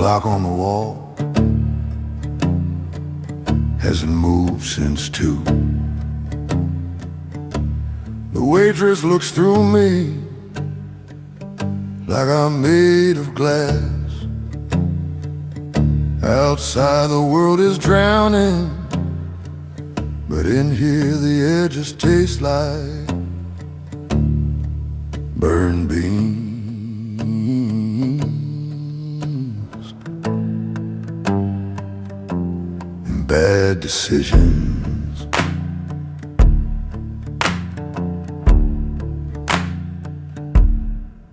clock on the wall hasn't moved since 2. The waitress looks through me like I'm made of glass. Outside the world is drowning, but in here the air just tastes like burned beans and bad decisions.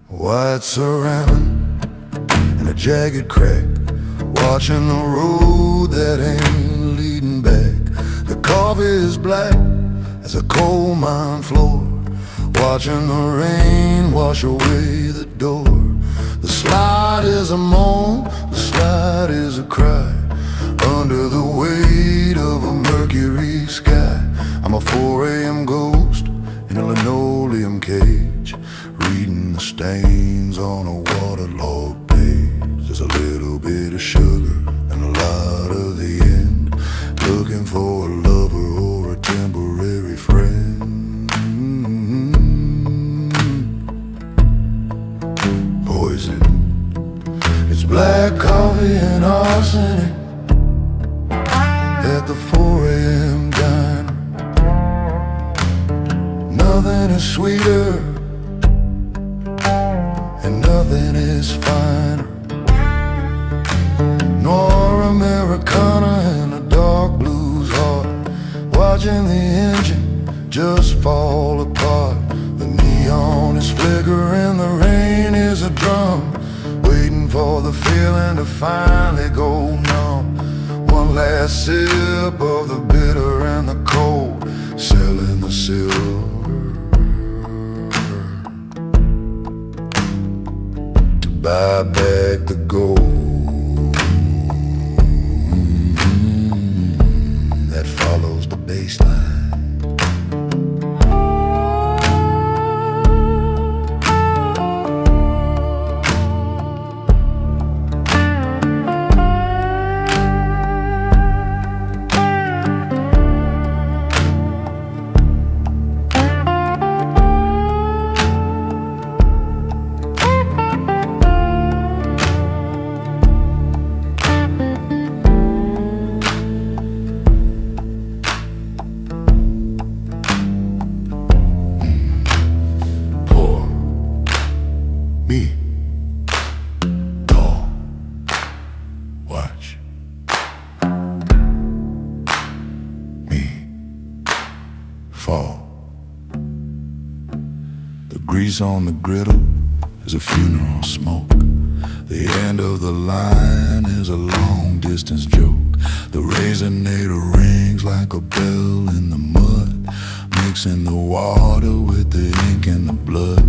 White ceramic and a jagged crack, watching the road that ain't leading back. The coffee is black as a coal mine floor, watching the rain wash away the door. The slide is a moan, the slide is a cry, under the weight of a mercury sky. I'm a 4 a.m. ghost in a linoleum cage, reading the stains on a waterlogged page. There's a little bit of sugar and a lot of the end, looking for a lover or a temporary friend. Poison, it's black coffee and arsenic at the 4 a.m. diner. Nothing is sweeter and nothing is finer. Noir Americana and a dark blues heart, watching the engine just fall apart. The neon is flickering, the rain is a drum, waiting for the feeling to finally go numb. One last sip of the bitter and the cold, selling the silver to buy back the gold that follows the baseline. Me, tall, watch me fall. The grease on the griddle is a funeral smoke. The end of the line is a long distance joke. The resonator rings like a bell in the mud, mixing the water with the ink and the blood.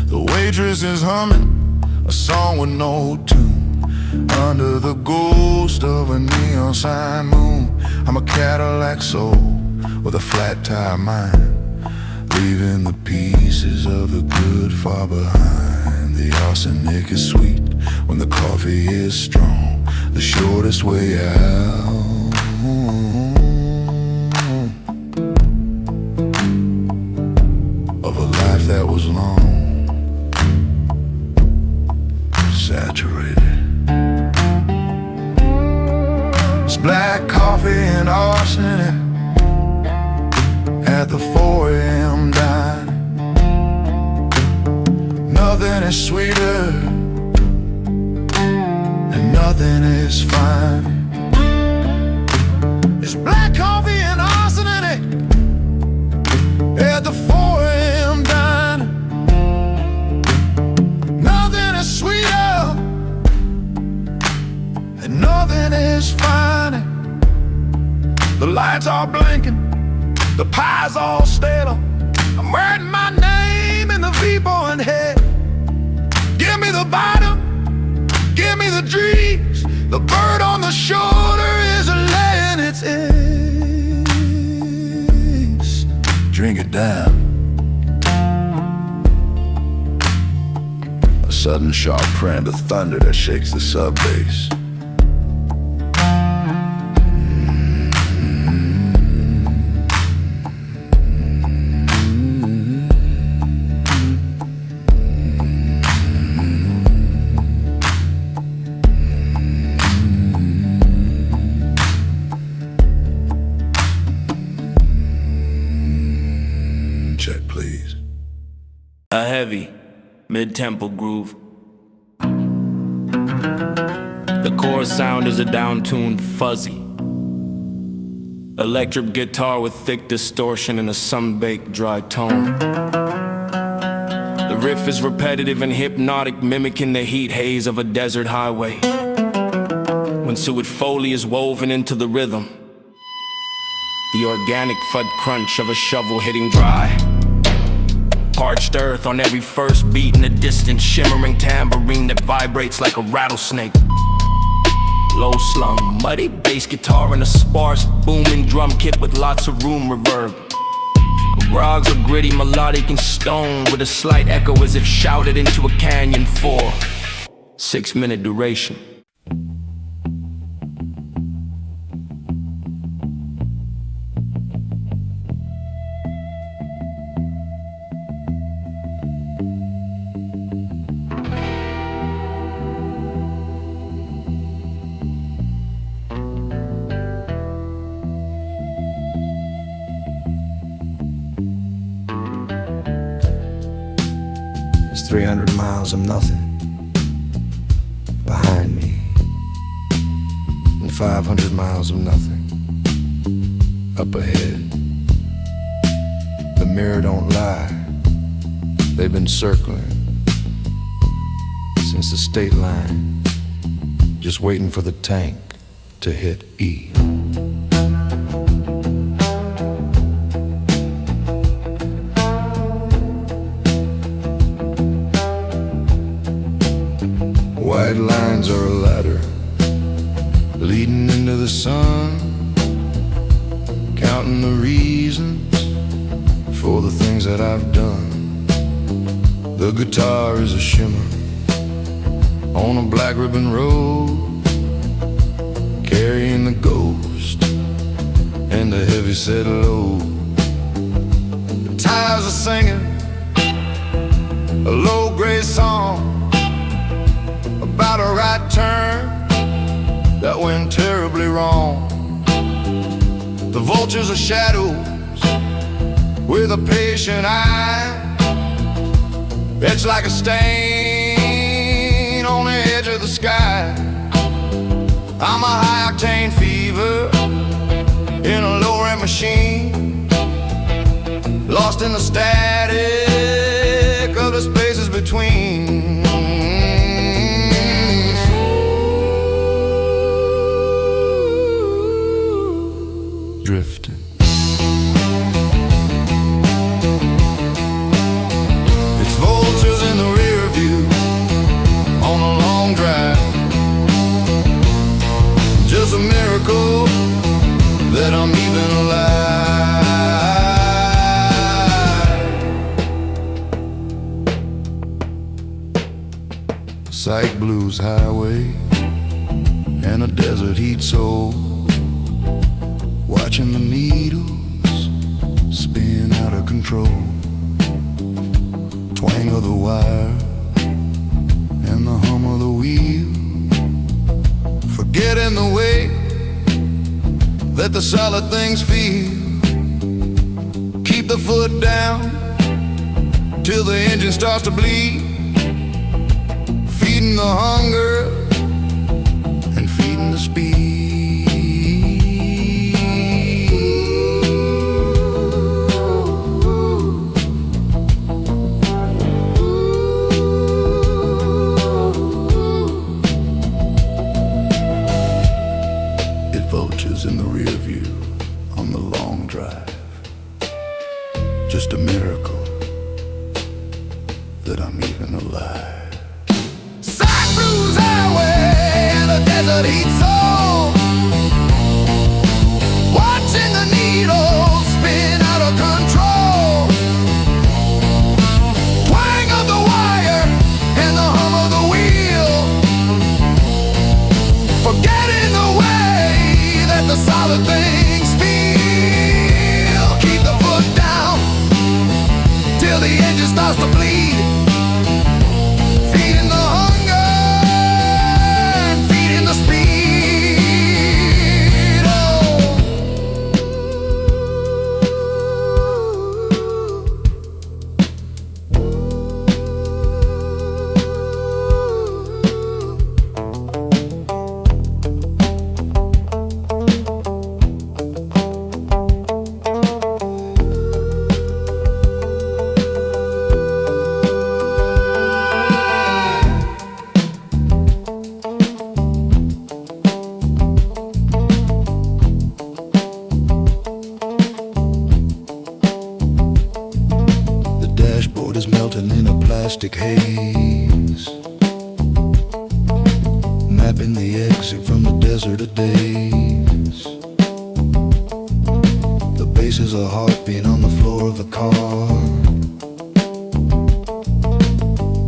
The waitress is humming a song with no tune, under the ghost of a neon sign moon. I'm a Cadillac soul with a flat tire mind, leaving the pieces of the good far behind. The arsenic is sweet when the coffee is strong, the shortest way out of a life that was long, saturated. It's black coffee and arsenic at the 4 a.m. diner. Nothing is sweeter and nothing is fine. It's black coffee and arsenic at the 4 a.m. diner. Nothing is sweeter and nothing is finer. The lights are blinking, the pie's all stale. I'm writing my name in the V-Boy head. Give me the bottom, give me the dreams. The bird on the shoulder is laying its eggs. Drink it down. sudden sharp trend of thunder that shakes the sub-bass. Check, please. A heavy, mid-tempo groove. The chorus sound is a down-tuned fuzzy electric guitar with thick distortion and a sun-baked dry tone. The riff is repetitive and hypnotic, mimicking the heat haze of a desert highway. When suet foley is woven into the rhythm, the organic thud crunch of a shovel hitting dry. Parched earth on every first beat, and a distant shimmering tambourine that vibrates like a rattlesnake. Low slung, muddy bass guitar and a sparse booming drum kit with lots of room reverb. Rags are gritty, melodic and stone, with a slight echo as if shouted into a canyon for 6-minute duration. It's 300 miles of nothing behind me, and 500 miles of nothing up ahead. The mirror don't lie, they've been circling since the state line, just waiting for the tank to hit E. White lines are a ladder leading into the sun, counting the reasons for the things that I've done. The guitar is a shimmer on a black ribbon road, carrying the ghost and the heavy-set load. The tires are singing a low-grade song about a right turn that went terribly wrong. The vultures are shadows with a patient eye, etched like a stain on the edge of the sky. I'm a high-octane fever in a low-rent machine, lost in the static of the spaces between. Drifting. It's vultures in the rear view on a long drive. Just a miracle that I'm even alive. Psych blues highway and a desert heat soul, watching the needles spin out of control. Twang of the wire and the hum of the wheel, forgetting the way that the solid things feel. Keep the foot down till the engine starts to bleed, feeding the hunger and feeding the speed. Vultures in the rear view on the long drive. Just a miracle that I'm even alive. Side blues highway and a desert heat soul, watching the needles spin out of control. Twang of the wire and the hum of plastic haze, mapping the exit from the desert of days. The bass is a heartbeat on the floor of the car,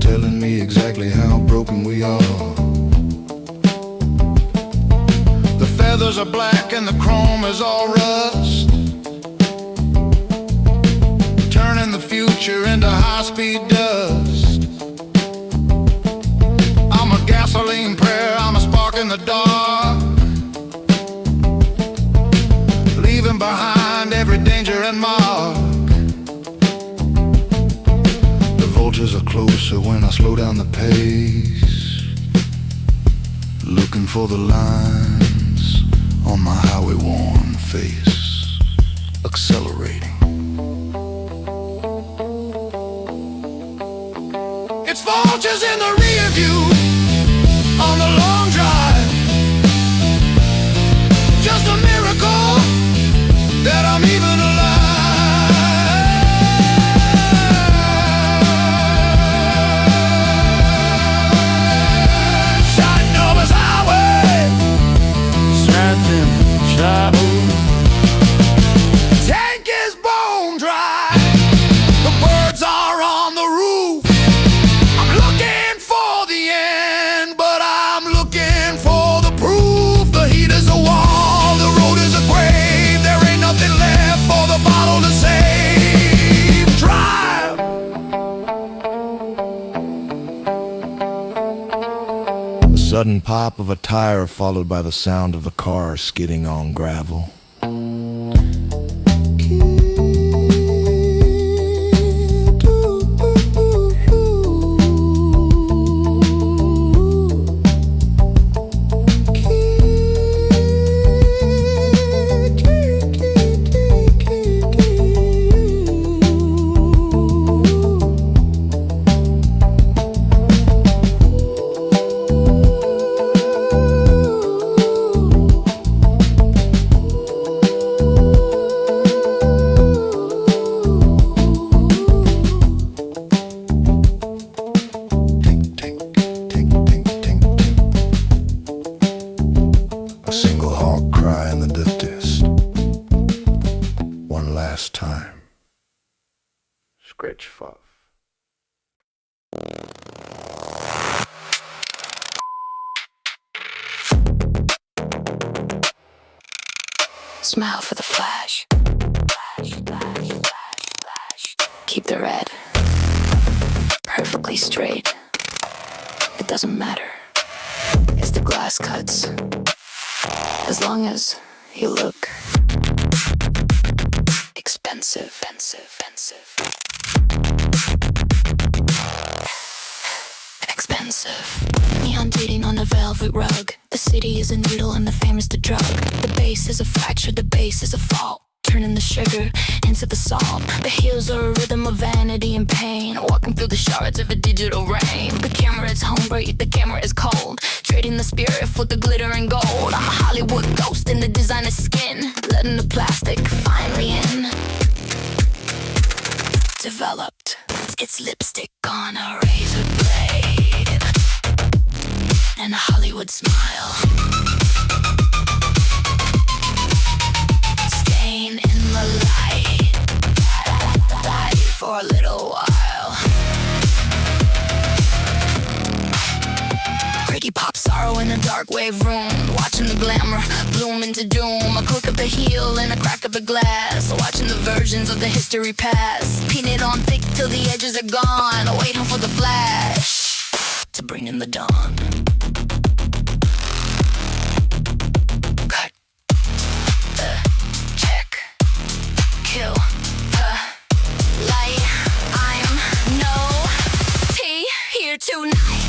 telling me exactly how broken we are. The feathers are black and the chrome is all rust, turning the future into high-speed dust. I'm a gasoline prayer, I'm a spark in the dark, leaving behind every danger and mark. The vultures are closer when I slow down the pace, looking for the lines on my highway-worn face, accelerating. It's vultures in the rear view on the long drive. Just a miracle that I'm even alive. Shot Nova's highway, Snatching shadow. Tank is bone dry, the birds are on the roof. I'm looking for the end, but I'm looking for the proof. The heat is a wall, the road is a grave. There ain't nothing left for the bottle to save. Drive! The sudden pop of a tire followed by the sound of the car skidding on gravel. A single hawk cry in the distance. One last time. Scratch fuff. Smile for the flash. Flash, flash, flash, flash. Keep the red perfectly straight. It doesn't matter if the glass cuts, as long as you look expensive, expensive. Neon dating on a velvet rug. The city is a needle and the fame is the drug. The base is a fracture, the base is a fault, turning the sugar into the salt. The heels are a rhythm of vanity and pain, walking through the shards of a digital rain. The camera is hungry, the camera is cold, trading the spirit for the glitter and gold. I'm a Hollywood ghost in the designer skin, letting the plastic finally in. Developed, it's lipstick on a razor blade and a Hollywood smile. Staying in the light for a little while. Pretty pop sorrow in a dark wave room, watching the glamour bloom into doom. A click of the heel and a crack of the glass, watching the versions of the history pass. Painted on thick till the edges are gone, waiting for the flash to bring in the dawn. Cut, check, kill, light. I'm no tea here tonight.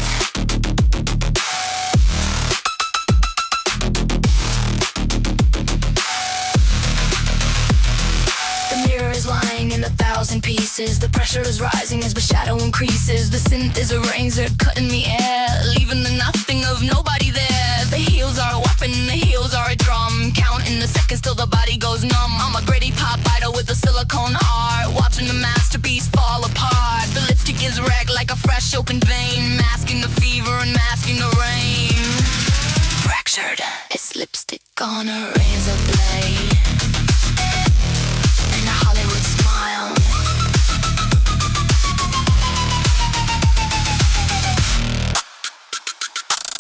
Lying in 1,000 pieces. The pressure is rising as the shadow increases. The synth is a razor cutting the air, leaving the nothing of nobody there. The heels are a weapon, the heels are a drum, counting the seconds till the body goes numb. I'm a gritty pop idol with a silicone heart, watching the masterpiece fall apart. The lipstick is wrecked like a on a razor blade and a Hollywood smile.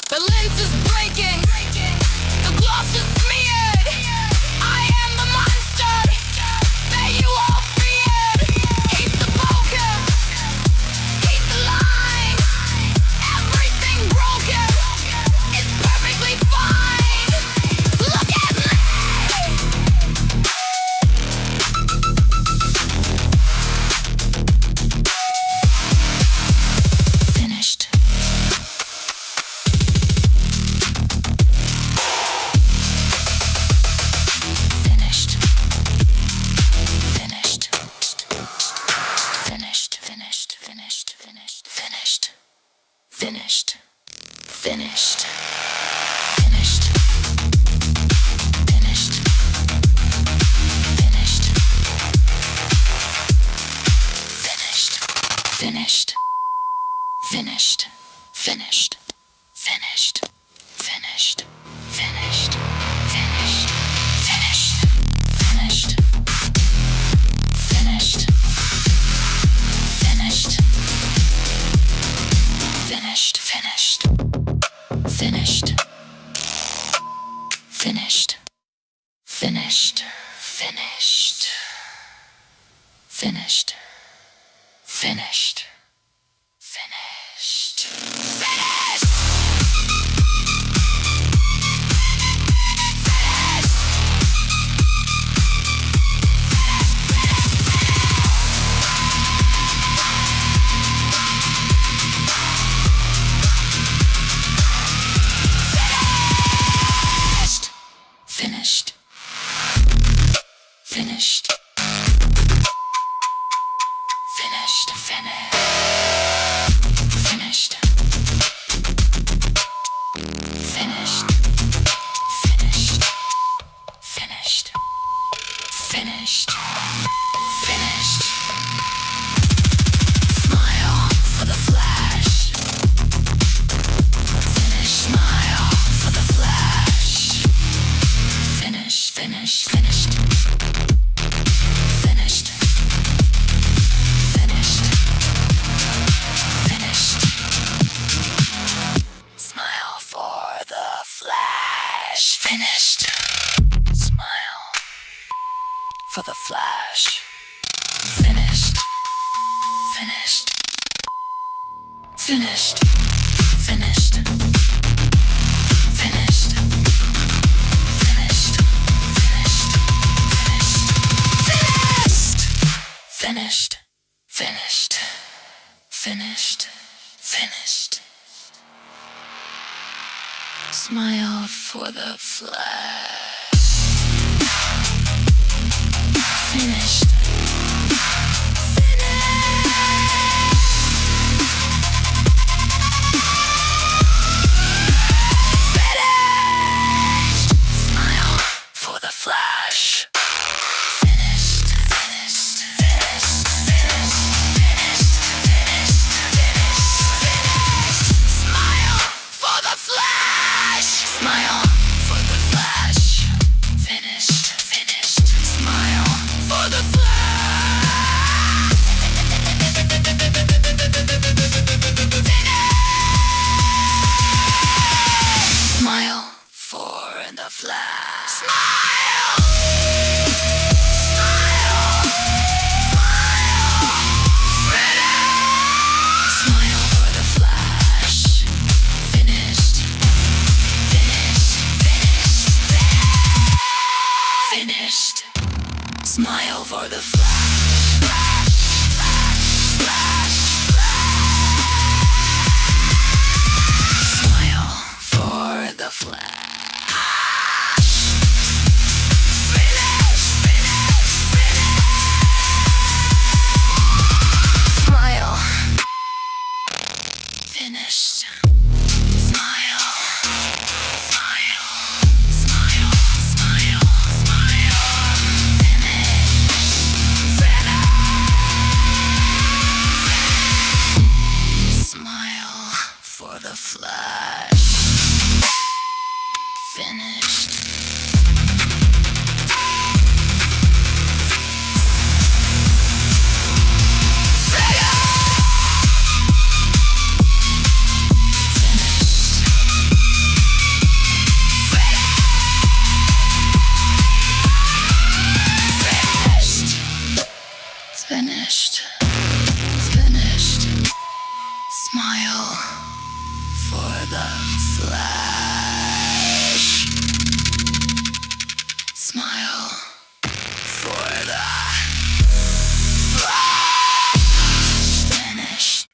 The lens is breaking, the gloss is smeared. I am the monster that you all feared. Keep the focus, keep the line. Everything broken is perfectly fine. Look at me. Finished. Finished. Finished. Finished. Finished. Finished. Finished. Finished. Finished. Finished. Finished. Finished. Finished. Finished. Finished. Finished. Finished. Finished. Finished, finished, finished, finished, finished, finished, finished, finished, finished, finished. Finished. Finished. Finished. Finished. Finished. Finished. Finished. Finished. Finished. Finished. Smile for the flash. Finish. Smile for the flash. Finished, finished, finished. Finished. Finished. Finished. Smile for the flash. Finished. Smile for the flash. Finished. Finished. Finished. Finished. Finished. Finished, finished, finished, finished. Smile for the flash. Finished. Smile for the flash. Smile for the flash. Smile. Finished. Smile. For the flash. finished. It's finished. Smile for the flash. Smile for the flash. Finished.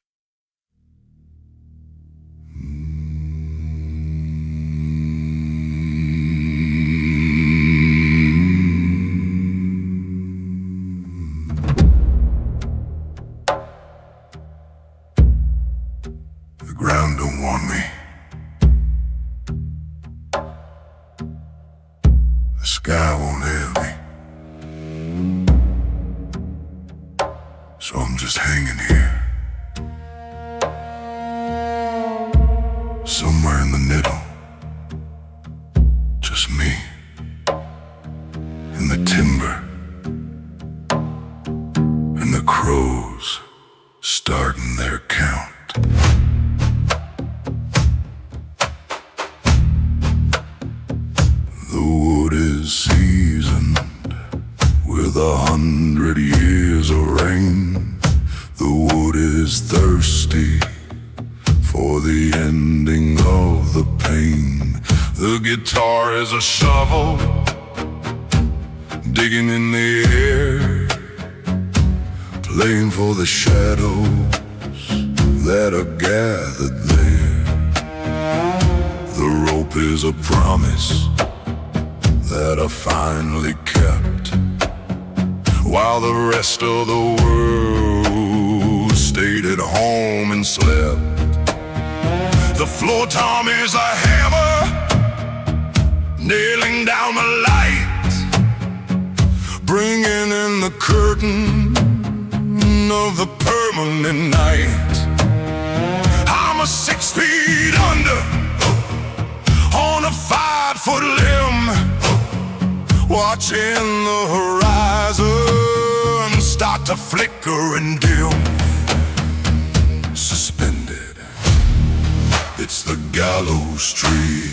The ground don't want me. The sky won't have me. So I'm just hanging here, somewhere in the middle. Just me and the timber and the crows starting their count. The wood is seasoned with 100 years of rain. The wood is thirsty for the ending of the pain. The guitar is a shovel digging in the air, playing for the shadows that are gathered there. The rope is a promise that I finally kept, while the rest of the world stayed at home and slept. The floor tom is a hammer, nailing down the light, bringing in the curtain of the permanent night. I'm a 6 feet under on a 5-foot limb, watching the horizon start to flicker and dim. Suspended, it's the gallows tree,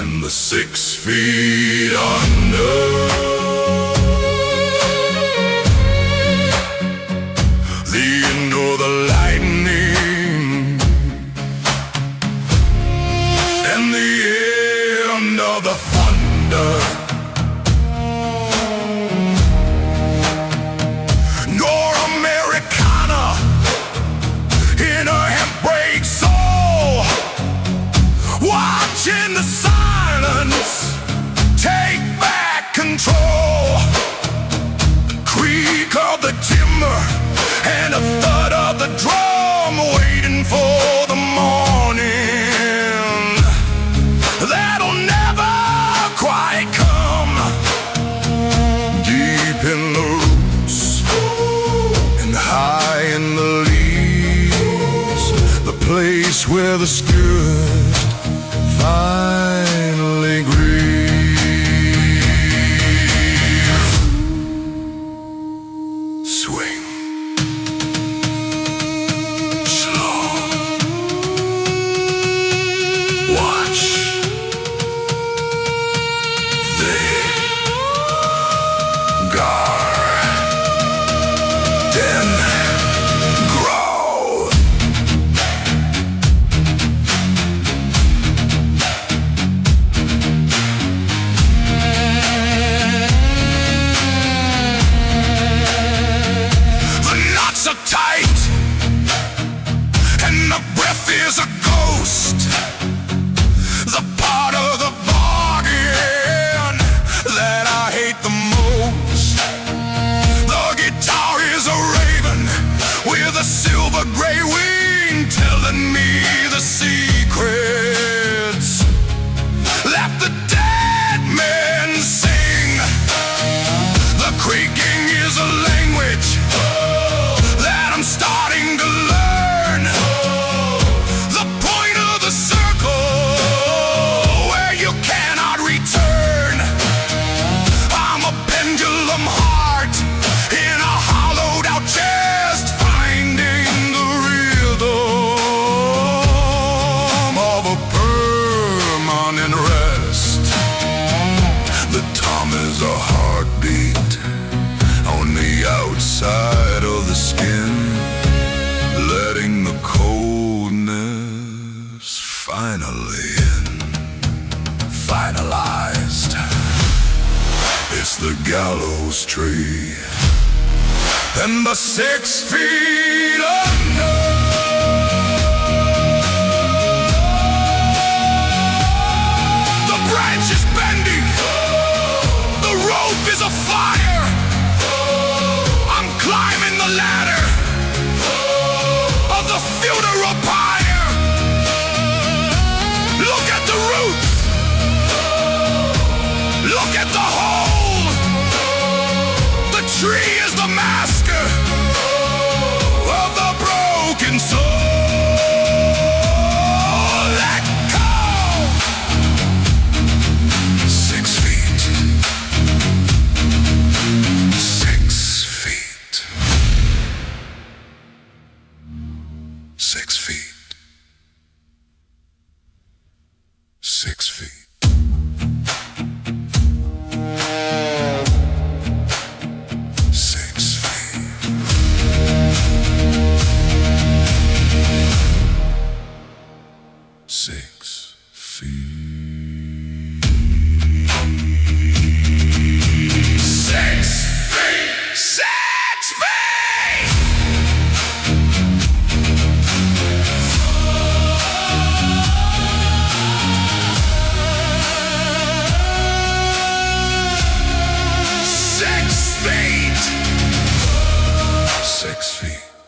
and the 6 feet under. The end of the lightning and the end of the thunder. Nor Americana in a handbrake soul, watching the silence take back control. Creak of the timber and a thud of the drum, waiting for the morning that'll never quite come. Deep in the roots and high in the leaves, the place where the scourged finally grieve. Swing slow, watch they garden grow. The knots are tight and the breath is a ghost. The part of the bargain that I hate the most. The guitar is a raven with a silver gray wing, telling me the secrets that the dead men sing. The creaking is a language that I'm starting to learn. The point of the circle where you cannot return. I'm a pendulum heart in a hollowed out chest, finding the rhythm of a permanent rest. The tom is a heartbeat on the tree. And the 6 feet under, the branch is bending, the rope is afire. I'm climbing the ladder of the funeral pyre. Look at the roots, look at the hole. The tree is the master of the broken soul. Let go. 6 feet. 6 feet. 6 feet. 6 feet. 6 feet. 6 feet. 6 feet. 6 feet. 6 feet.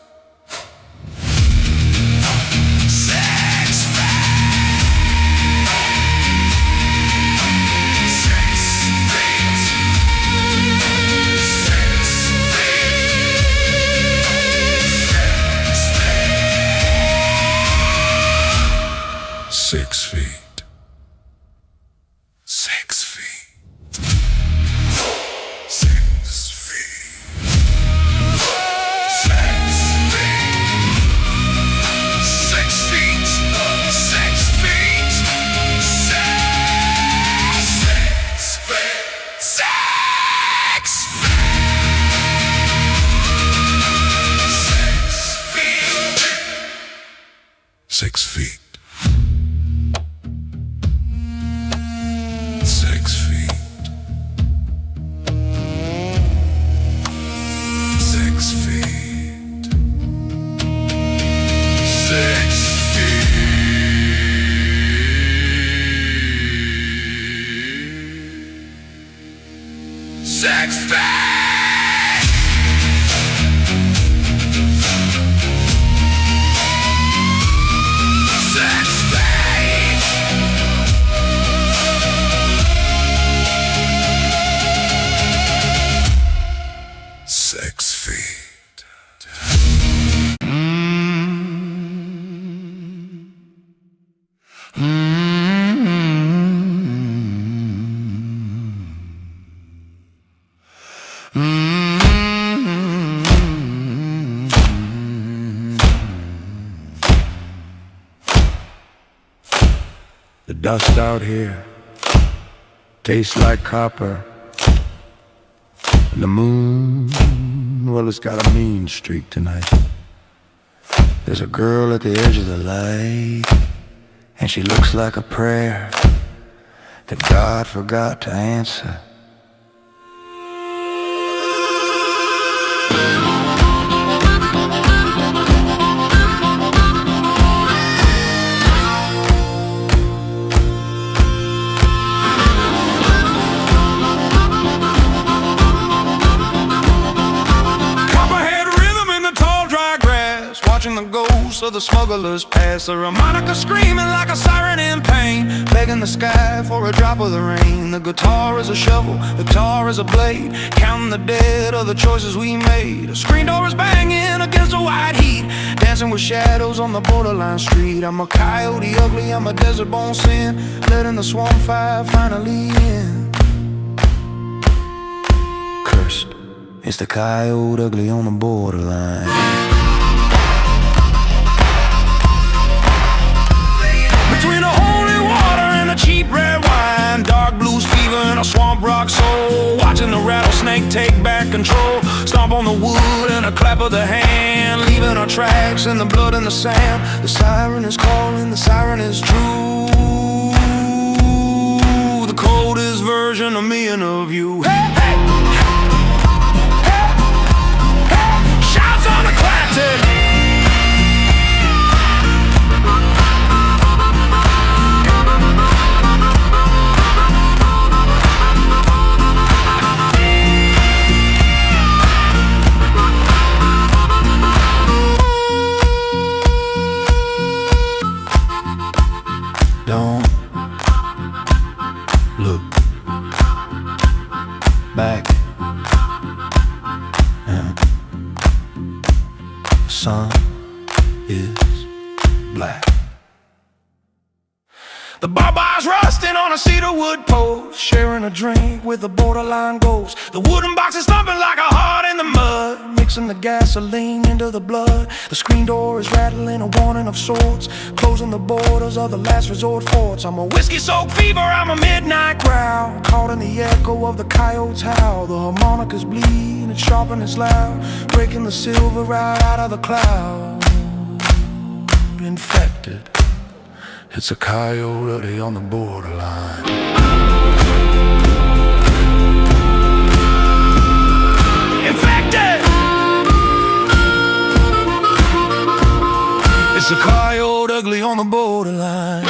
6 feet. 6 6 feet. 6 feet. 6 feet. 6 feet. 6 feet. 6 feet. 6 feet. 6 feet. 6 feet. 6 feet. 6 feet. 6 feet. The dust out here tastes like copper. And the moon, well, it's got a mean streak tonight. There's a girl at the edge of the light, and she looks like a prayer that God forgot to answer. Watching the ghosts of the smugglers pass, a harmonica screaming like a siren in pain, begging the sky for a drop of the rain. The guitar is a shovel, the guitar is a blade, counting the dead of the choices we made. A screen door is banging against a white heat, dancing with shadows on the borderline street. I'm a coyote ugly, I'm a desert born sin, letting the swamp fire finally end. Cursed, it's the coyote ugly on the borderline. Between the holy water and the cheap red wine, dark blues fever and a swamp rock soul, watching the rattlesnake take back control, stomp on the wood and a clap of the hand, leaving our tracks in the blood and the sand. The siren is calling, the siren is true, the coldest version of me and of you. Hey, hey! sun is black. The Barbars rusting on a cedar wood post, sharing a drink with a borderline ghost. The wooden boxes thumping like a heart in the mud, mixing the gasoline into the blood. The screen door is rattling, a warning of sorts, closing the borders of the last resort forts. I'm a whiskey-soaked fever, I'm a midnight growl, caught in the echo of the coyote's howl. The harmonicas bleed, it's sharp and it's loud, breaking the silver right out of the cloud. Infected, it's a coyote on the borderline. Infected! It's a coyote ugly on the borderline.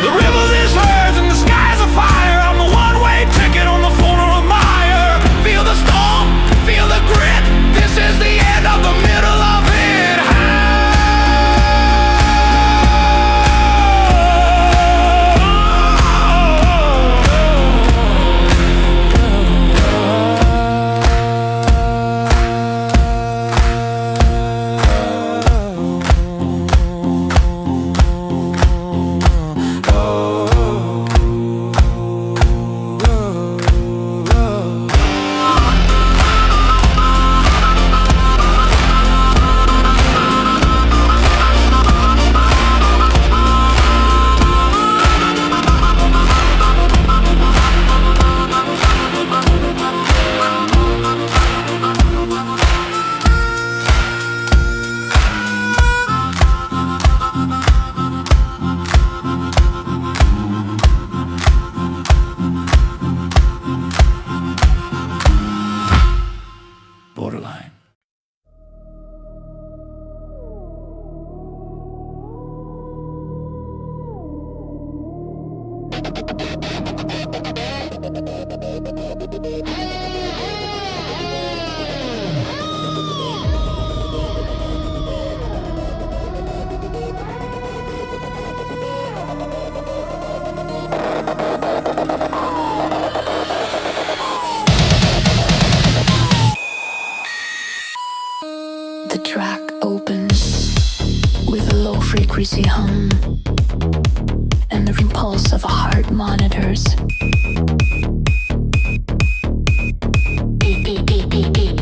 The rivers is herds and the sky's a fire. I'm the one-way ticket on the funeral mire. Feel the storm, feel the grit. This is the end of the middle of it. Borderline. The track opens with a low-frequency hum and the impulse of heart monitors. Beep, beep, beep, beep, beep.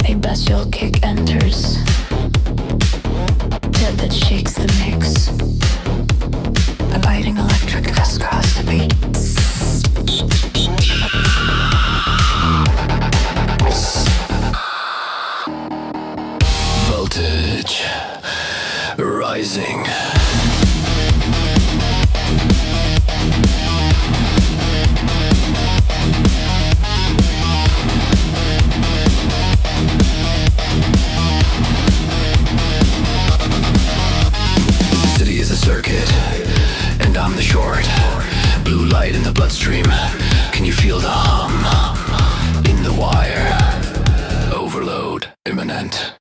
A bestial kick enters, jet that shakes the mix. A biting electric crisscross the beat. Voltage rising. The city is a circuit, and I'm the short. Blue light in the bloodstream. Can you feel the hum in the wire? Overload imminent.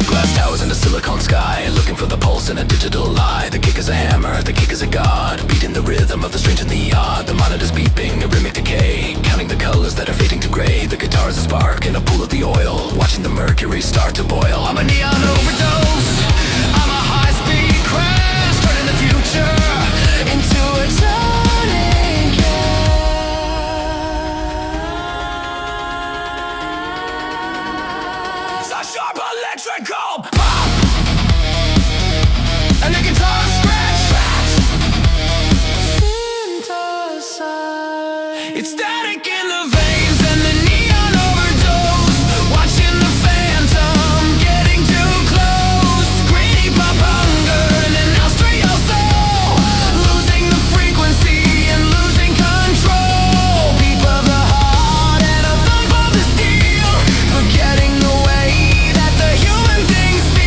Glass towers in a silicon sky, looking for the pulse in a digital lie. The kick is a hammer, the kick is a god, beating the rhythm of the strange and the odd. The monitor's beeping, a rhythmic decay, counting the colors that are fading to gray. The guitar is a spark in a pool of the oil, watching the mercury start to boil. I'm a neon overdose, I'm a high-speed crash, turning the future into a turning gas. A sharp electrical pop, and the guitar scratch. Synthesize. It's static in the veins and the neon overdose. Watching the phantom getting too close. Greedy pop hunger and an industrial soul, losing the frequency and losing control. Beat of the heart and a thump of the steel, forgetting the way that the human things feel.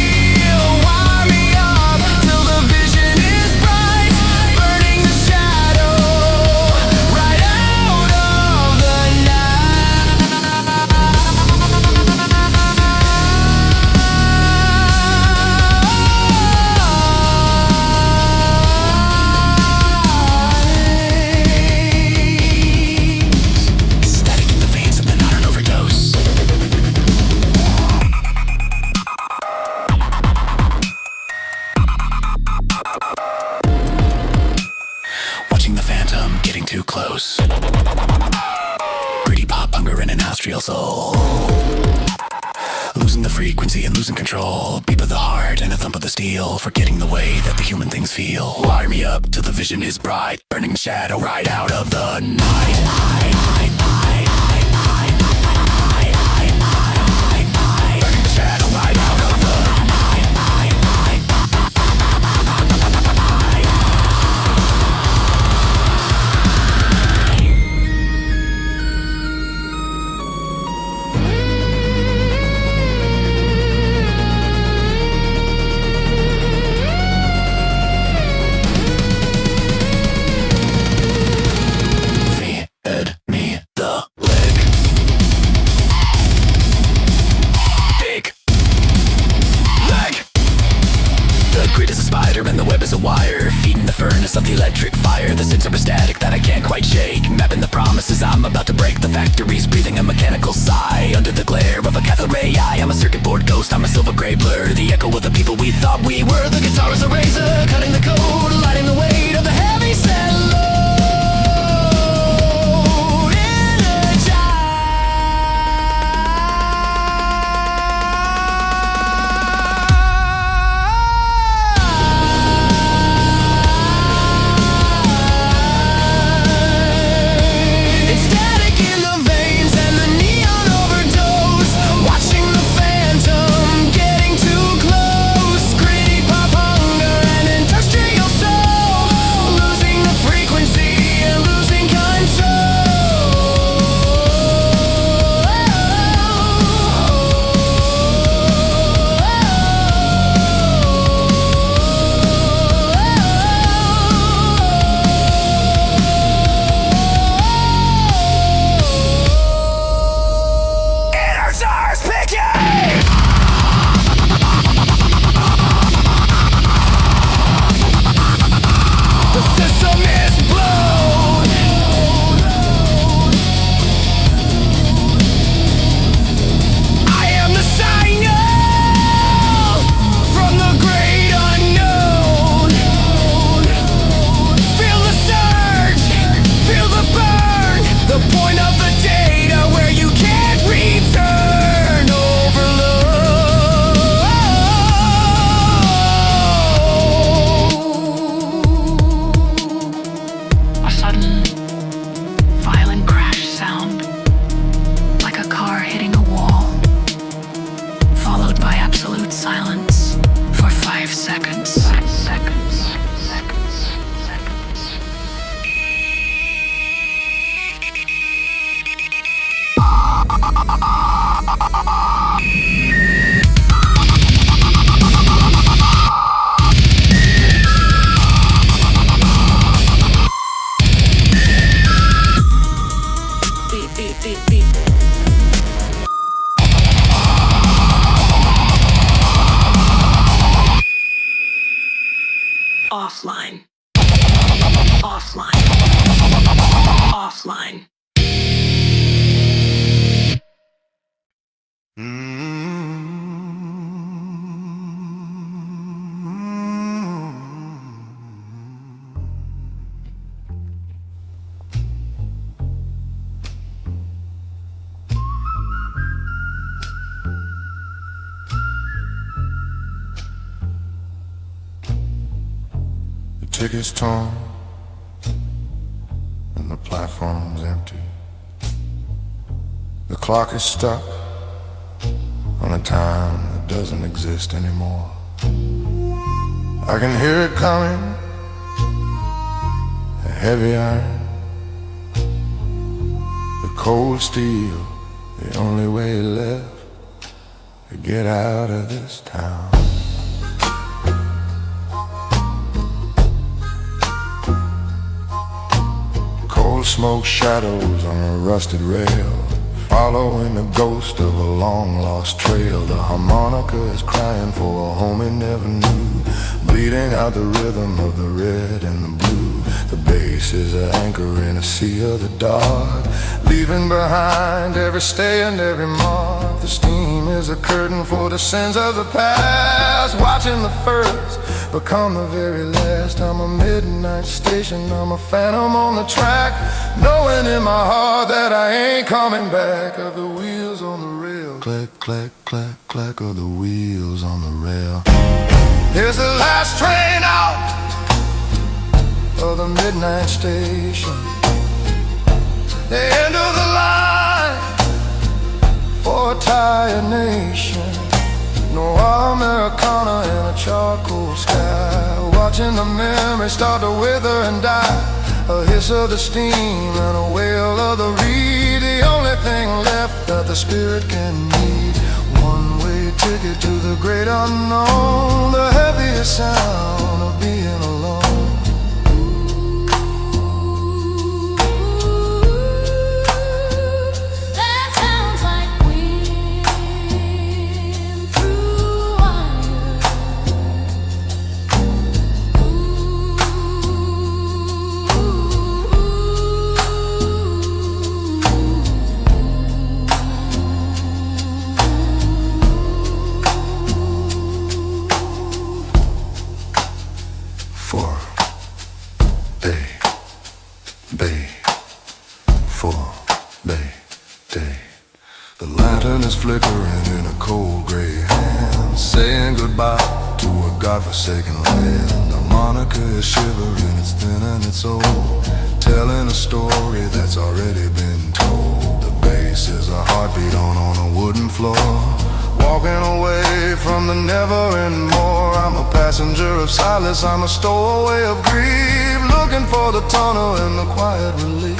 losing control. Beat of the heart and a thump of the steel, forgetting the way that the human things feel. Wire me up till the vision is bright, burning shadow right out of the night. Burning the shadow right out of the and the web is a wire, feeding the furnace of the electric fire. The sense of a static that I can't quite shake, mapping the promises I'm about to break. The factory's breathing a mechanical sigh under the glare of a cathode ray eye. I'm a circuit board ghost, I'm a silver gray blur, the echo of the people we thought we were. The guitar is a razor, cutting the code, lighting the weight of the heavy set load. Offline. Offline. Offline. Tickets torn and the platform's empty. The clock is stuck on a time that doesn't exist anymore. I can hear it coming, a heavy iron, the cold steel, the only way left to get out of this town. Smoke shadows on a rusted rail, following the ghost of a long-lost trail. The harmonica is crying for a home it never knew, bleeding out the rhythm of the red and the blue. The bass is an anchor in a sea of the dark, leaving behind every stay and every mark. The steam is a curtain for the sins of the past, watching the first become the very last. I'm a midnight station, I'm a phantom on the track, knowing in my heart that I ain't coming back. Of the wheels on the rails clack, clack, clack, clack of the wheels on the rail. Here's the last train out of the midnight station, the end of the line for a tired nation. Noir Americana in a charcoal sky, watching the memories start to wither and die. A hiss of the steam and a wail of the reed, the only thing left that the spirit can need. One-way ticket to the great unknown, the heaviest sound of being alone. Flickering in a cold gray hand, saying goodbye to a godforsaken land. The moniker is shivering, it's thin and it's old, telling a story that's already been told. The bass is a heartbeat on a wooden floor, walking away from the never and more. I'm a passenger of silence, I'm a stowaway of grief, looking for the tunnel and the quiet relief.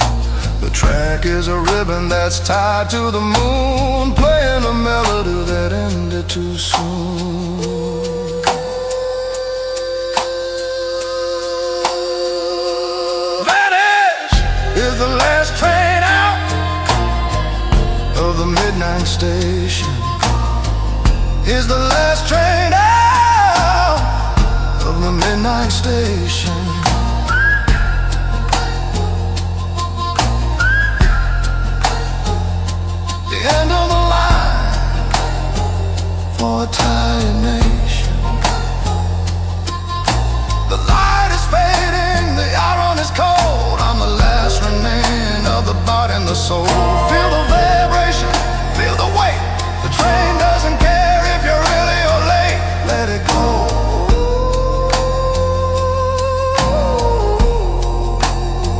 The track is a ribbon that's tied to the moon, playing a melody that ended too soon. Vanish is the last train out of the midnight station, is the last train out of the midnight station. End of the line for a tired nation. The light is fading, the iron is cold. I'm the last remain of the body and the soul. Feel the vibration, feel the weight. The train doesn't care if you're early or late. Let it go.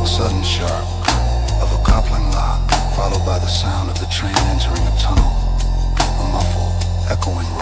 A sudden sharp of a coupling lock, followed by the sound of the train entering a tunnel, a muffled, echoing roar.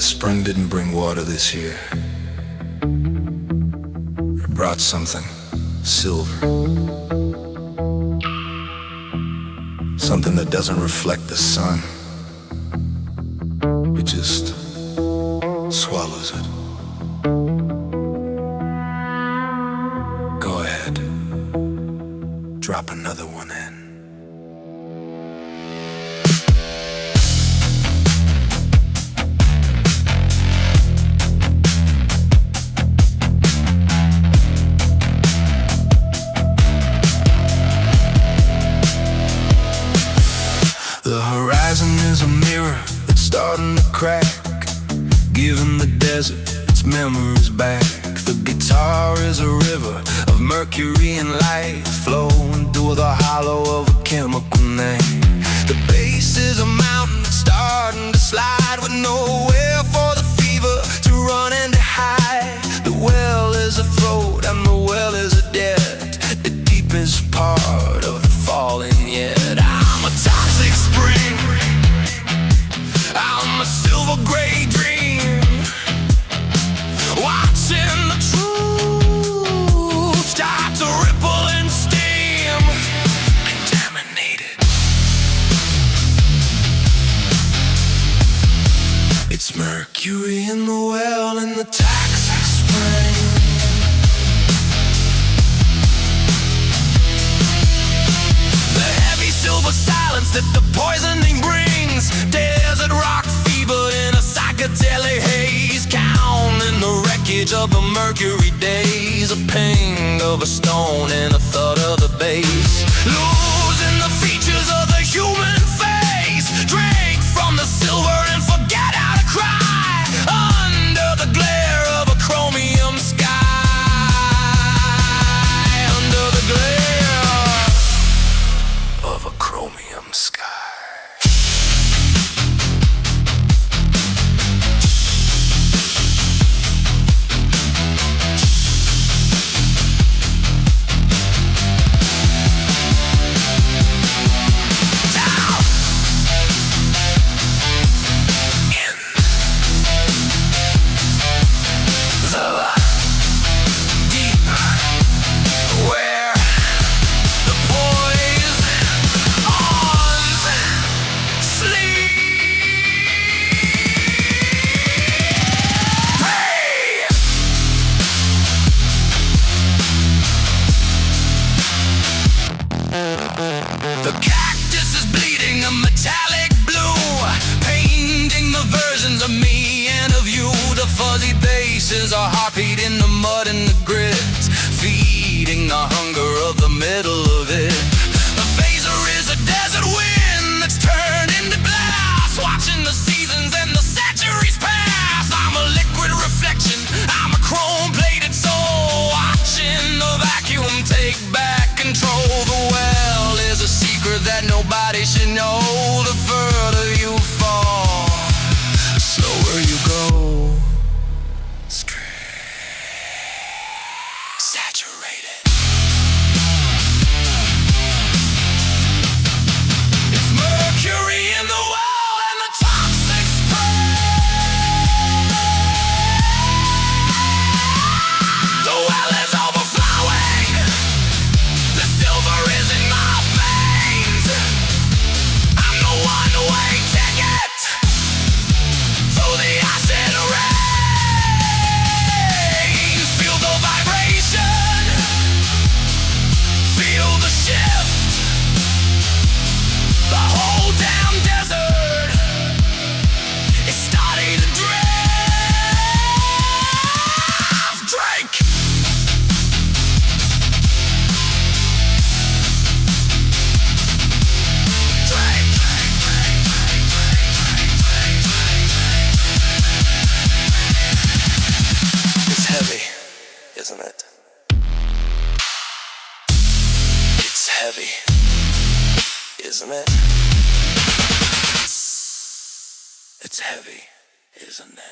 Spring didn't bring water this year. It brought something, silver. Something that doesn't reflect the sun. It just swallows it. Go ahead, drop another one in. The horizon is a mirror that's starting to crack, giving the desert its memories back. The guitar is a river of mercury and light, flowing through the hollow of a chemical name. The bass is a mountain starting to slide, with nowhere for the fever to run and to hide. The well is a throat and the well is a debt, the deepest part of the falling yet. I'm a toxic spring, I'm a silver gray dream, watching the truth start to ripple and steam. Contaminated, it's mercury. Mercury in the well and the toxic spring. The heavy silver silence that the poisoning brings. Desert rock fever in a psychedelic haze. Counting the wreckage of the Mercury days. A ping of a stone and a thud of the bass. Losing the features of the human face. Drink from the silver and forget how to cry. Under the glare of a chromium sky. Under the glare of a chromium sky. The cactus is bleeding a metallic blue, painting the versions of me and of you. The fuzzy bases are heartbeat in the mud and the grit, feeding the hunger of the middle of it. The phaser is a desert wind that's turned into glass, watching the seasons and the centuries pass. I'm a liquid reflection, I'm a chrome-plated soul, watching the vacuum take back control. The well is a secret that nobody should know. The further you fall, the slower you go. Saturated. It's mercury in the well and the toxic spray. The well is overflowing. The silver is in my veins. I'm the one-way ticket through the acid rain. Feel the vibration, feel the shift. The whole damn desert is starting to drift. Drink. It's heavy, isn't it? It's heavy, isn't it? It's heavy, isn't it?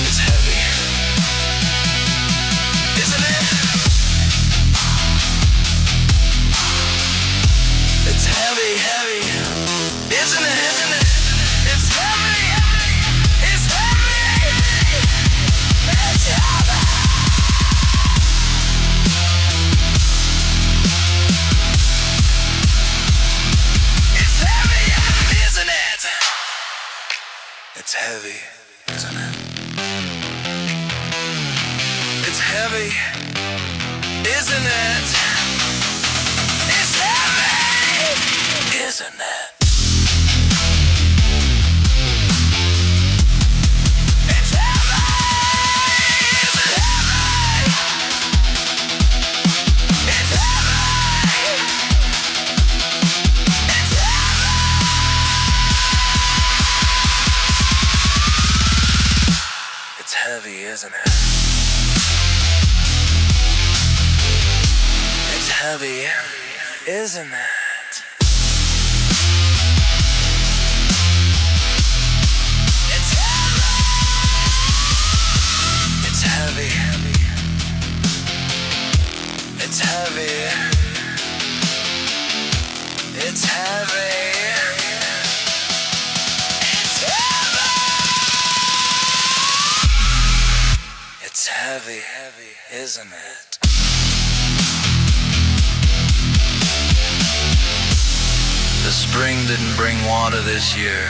It's heavy, isn't it? It's heavy, heavy, isn't it? Isn't it? It's heavy, it's heavy, it's heavy. It's heavy, isn't it? It's heavy, isn't it? It's heavy, isn't it? It's heavy, isn't it? It's heavy, isn't it? It's heavy, it's heavy. It's heavy, isn't it? It's heavy, isn't it? It's heavy. It's heavy. It's heavy. It's heavy. isn't it? The spring didn't bring water this year.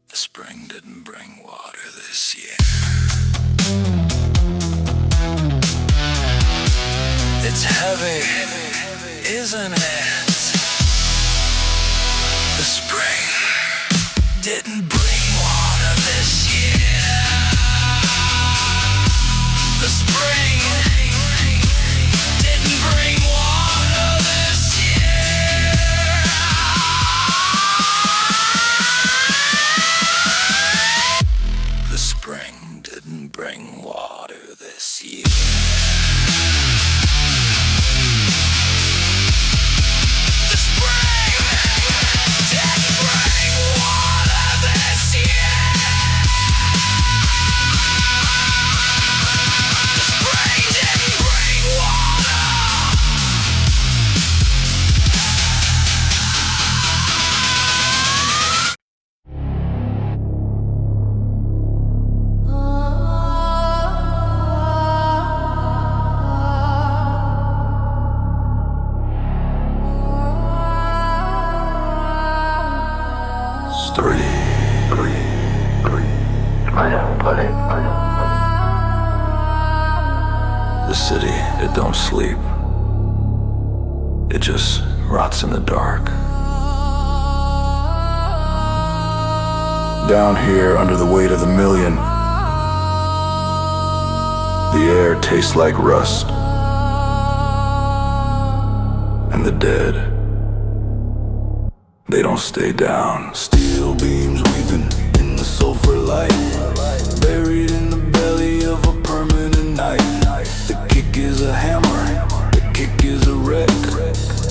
The spring didn't bring water this year. It's heavy, isn't it? The spring didn't bring water this year. The spring didn't bring water this year. The spring didn't bring water this year. The city, it don't sleep. It just rots in the dark. Down here under the weight of the million, the air tastes like rust. And the dead, they don't stay down. Steel beams weaving in the sulfur light, buried in the belly of a permanent night. The kick is a hammer, the kick is a wreck,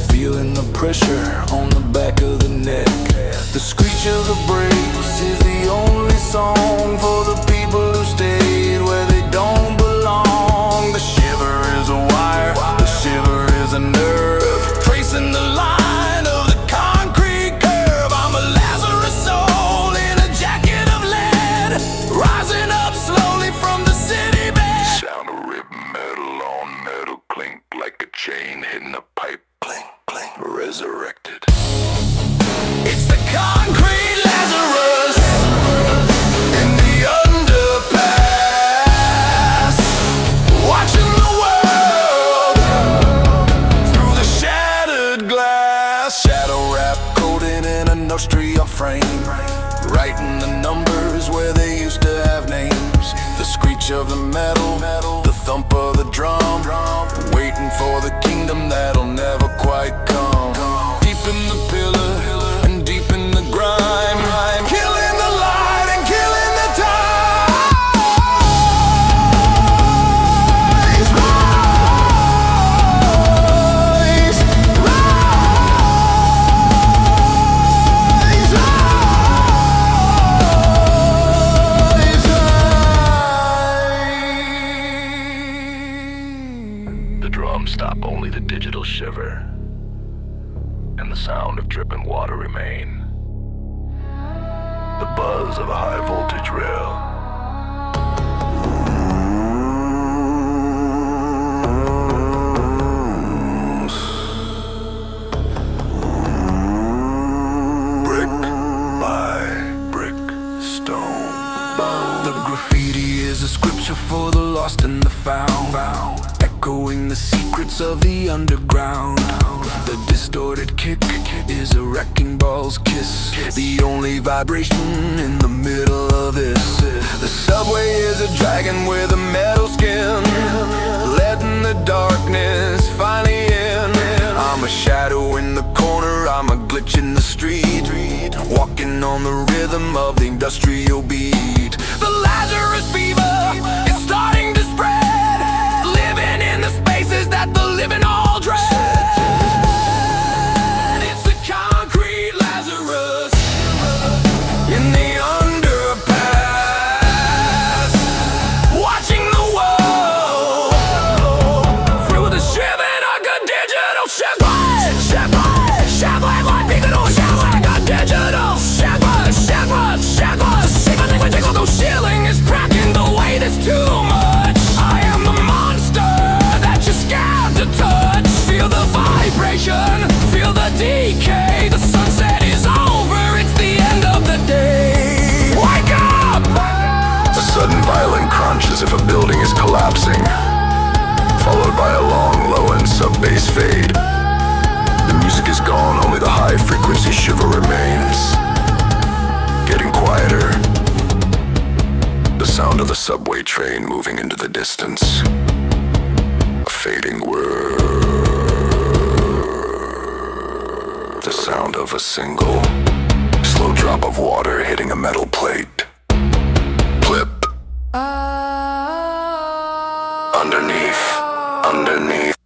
feeling the pressure on the back of the neck. The screech of the brakes is the only song for the people who stayed where they don't belong. The shiver is a wire, the shiver is a nerve, tracing the line of the concrete curve. I'm a Lazarus soul in a jacket of lead, rising up slowly from the city bed. Sound of ripped metal on metal, clink like a chain hitting a pipe. Clink, clink, resurrected. It's the concrete Lazarus in the underpass, watching the world through the shattered glass. Shadow wrap coated in an industrial frame, writing the numbers where they used to have names. The screech of the metal, the thump of the drum, waiting for the kingdom that'll never quite come. Deep in the pillar and deep in the grime, killing the light and killing the time. Rise, rise, rise. The drums stop, only the digital shiver and the sound of dripping water remain. The buzz of a high voltage rail. Brick by brick, stone. The graffiti is a scripture for the lost and the found, echoing the secrets of the underground. The distorted kick is a wrecking ball's kiss, the only vibration in the middle of this. The subway is a dragon with a metal skin, letting the darkness finally in. I'm a shadow in the corner, I'm a glitch in the street, walking on the rhythm of the industrial beat. The Lazarus fever is starting to spread, living in the spaces that the living all dread. It's the concrete Lazarus in the underpass, watching the world through the shivering of a digital shivering, shivering like digital, shivering like a digital shivering, shivering, shivering. The shape of the ceiling is cracking the way this collapsing, followed by a long low and sub-bass fade. The music is gone, only the high frequency shiver remains. Getting quieter, the sound of the subway train moving into the distance. A fading whir, the sound of a single slow drop of water hitting a metal plate. Plip. Underneath.